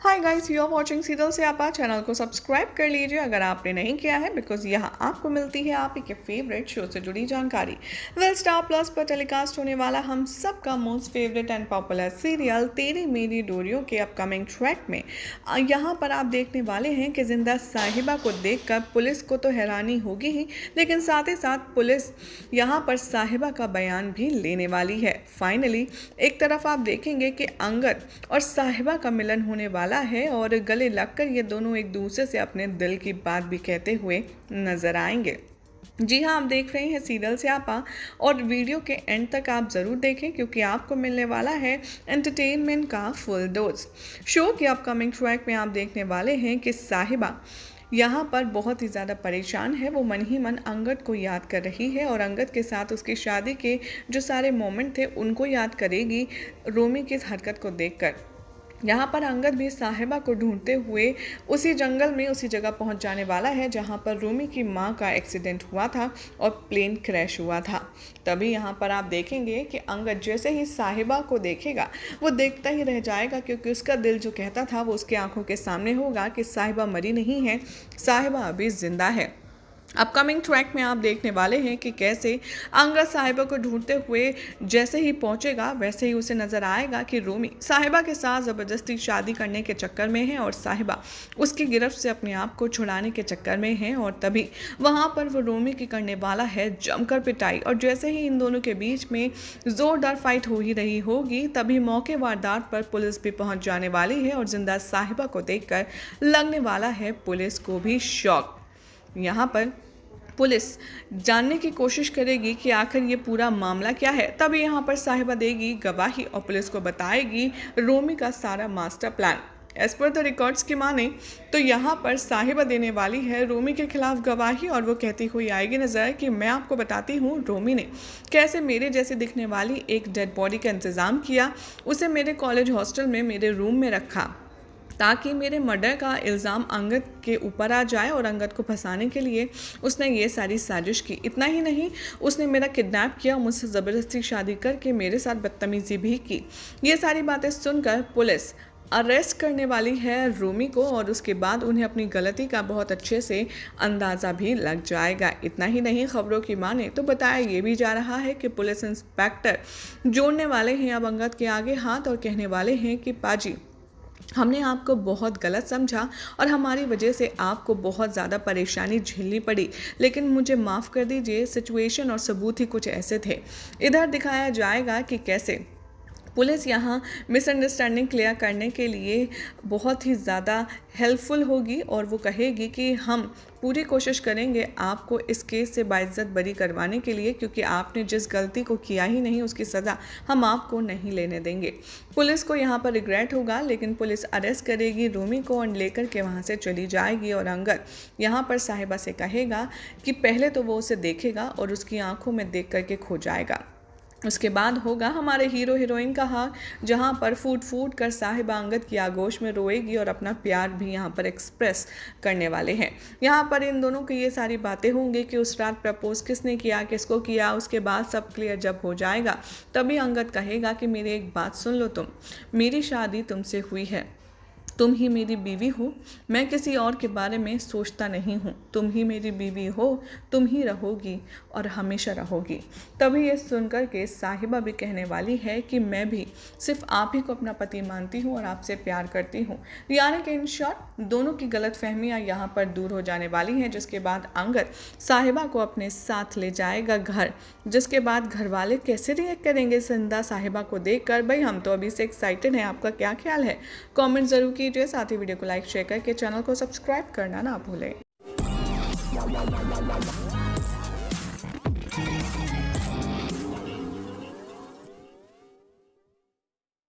Hi guys, you are watching serial से आपा। Channel को सब्सक्राइब कर लीजिए अगर आपने नहीं किया है, बिकॉज यहाँ आपको मिलती है आप ही के फेवरेट शो से जुड़ी जानकारी। वेल, स्टार प्लस पर टेलीकास्ट होने वाला हम सबका most favourite and popular serial तेरी मेरी डोरियों के अपकमिंग ट्रैक में यहाँ पर आप देखने वाले हैं कि जिंदा साहिबा को देखकर पुलिस को तो हैरानी होगी ही, लेकिन साथ ही साथ पुलिस यहाँ पर साहिबा का बयान भी लेने वाली है। फाइनली एक तरफ आप देखेंगे कि अंगद और साहिबा का मिलन होने वाला है और गले लगकर ये दोनों एक दूसरे से अपने दिल की बात भी कहते हुए नजर आएंगे। जी हाँ, आप देख रहे हैं सीरियल से आपा, और वीडियो के एंड तक आप ज़रूर देखें क्योंकि आपको मिलने वाला है एंटरटेनमेंट का फुल डोज। शो के अपकमिंग ट्रैक में आप देखने वाले हैं कि साहिबा यहाँ पर बहुत ही ज़्यादा परेशान है। वो मन ही मन अंगद को याद कर रही है और अंगद के साथ उसकी शादी के जो सारे मोमेंट थे उनको याद करेगी रोमी की इस हरकत को देखकर। यहाँ पर अंगद भी साहिबा को ढूंढते हुए उसी जंगल में उसी जगह पहुँच जाने वाला है जहाँ पर रोमी की माँ का एक्सीडेंट हुआ था और प्लेन क्रैश हुआ था। तभी यहाँ पर आप देखेंगे कि अंगद जैसे ही साहिबा को देखेगा वो देखता ही रह जाएगा, क्योंकि उसका दिल जो कहता था वो उसकी आंखों के सामने होगा कि साहिबा मरी नहीं है, साहिबा अभी जिंदा है। अपकमिंग ट्रैक में आप देखने वाले हैं कि कैसे अंगद साहिबा को ढूंढते हुए जैसे ही पहुंचेगा वैसे ही उसे नजर आएगा कि रोमी साहिबा के साथ ज़बरदस्ती शादी करने के चक्कर में है और साहिबा उसकी गिरफ्त से अपने आप को छुड़ाने के चक्कर में है। और तभी वहां पर वो रोमी की करने वाला है जमकर पिटाई, और जैसे ही इन दोनों के बीच में ज़ोरदार फाइट हो ही रही होगी तभी मौके वारदात पर पुलिस भी पहुँच जाने वाली है और जिंदा साहिबा को देखकर लगने वाला है पुलिस को भी शॉक। यहाँ पर पुलिस जानने की कोशिश करेगी कि आखिर ये पूरा मामला क्या है। तभी यहाँ पर साहिबा देगी गवाही और पुलिस को बताएगी रोमी का सारा master plan. As per the records की माने तो यहाँ पर साहिबा देने वाली है रोमी के खिलाफ गवाही, और वो कहती हुई आएगी नजर कि मैं आपको बताती हूँ रोमी ने कैसे मेरे जैसे दिखने वाली एक डेड बॉडी का इंतज़ाम किया, उसे मेरे कॉलेज हॉस्टल में मेरे रूम में रखा ताकि मेरे मर्डर का इल्ज़ाम अंगद के ऊपर आ जाए, और अंगद को फंसाने के लिए उसने ये सारी साजिश की। इतना ही नहीं, उसने मेरा किडनैप किया, मुझसे ज़बरदस्ती शादी करके मेरे साथ बदतमीज़ी भी की। ये सारी बातें सुनकर पुलिस अरेस्ट करने वाली है रोमी को, और उसके बाद उन्हें अपनी गलती का बहुत अच्छे से अंदाज़ा भी लग जाएगा। इतना ही नहीं, खबरों की माने तो बताया ये भी जा रहा है कि पुलिस इंस्पेक्टर जोड़ने वाले हैं अब अंगद के आगे हाथ और कहने वाले हैं कि पाजी, हमने आपको बहुत गलत समझा और हमारी वजह से आपको बहुत ज़्यादा परेशानी झेलनी पड़ी, लेकिन मुझे माफ़ कर दीजिए, सिचुएशन और सबूत ही कुछ ऐसे थे। इधर दिखाया जाएगा कि कैसे पुलिस यहाँ मिसअंडरस्टैंडिंग क्लियर करने के लिए बहुत ही ज़्यादा हेल्पफुल होगी और वो कहेगी कि हम पूरी कोशिश करेंगे आपको इस केस से बाइज्जत बरी करवाने के लिए, क्योंकि आपने जिस गलती को किया ही नहीं उसकी सज़ा हम आपको नहीं लेने देंगे। पुलिस को यहाँ पर रिग्रेट होगा, लेकिन पुलिस अरेस्ट करेगी रोमी को और लेकर के वहाँ से चली जाएगी। और अंगद यहाँ पर साहिबा से कहेगा कि पहले तो वो उसे देखेगा और उसकी आंखों में देख करके खो जाएगा। उसके बाद होगा हमारे हीरो हीरोइन का हाल, जहाँ पर फूट फूट कर साहिबा अंगद की आगोश में रोएगी और अपना प्यार भी यहाँ पर एक्सप्रेस करने वाले हैं। यहाँ पर इन दोनों की ये सारी बातें होंगी कि उस रात प्रपोज किसने किया, किसको किया। उसके बाद सब क्लियर जब हो जाएगा तभी अंगद कहेगा कि मेरी एक बात सुन लो, तुम, मेरी शादी तुमसे हुई है, तुम ही मेरी बीवी हो, मैं किसी और के बारे में सोचता नहीं हूँ, तुम ही मेरी बीवी हो, तुम ही रहोगी और हमेशा रहोगी। तभी ये सुनकर के साहिबा भी कहने वाली है कि मैं भी सिर्फ आप ही को अपना पति मानती हूँ और आपसे प्यार करती हूँ। यानी कि इन शॉर्ट दोनों की गलतफहमियाँ यहाँ पर दूर हो जाने वाली हैं, जिसके बाद अंगद साहिबा को अपने साथ ले जाएगा घर। जिसके बाद घर वाले कैसे रिएक्ट करेंगे जिंदा साहिबा को देखकर, भाई हम तो अभी से एक्साइटेड हैं। आपका क्या ख्याल है, कमेंट जरूर कीजिए। साथ ही वीडियो को लाइक शेयर करके चैनल को सब्सक्राइब करना ना भूलें।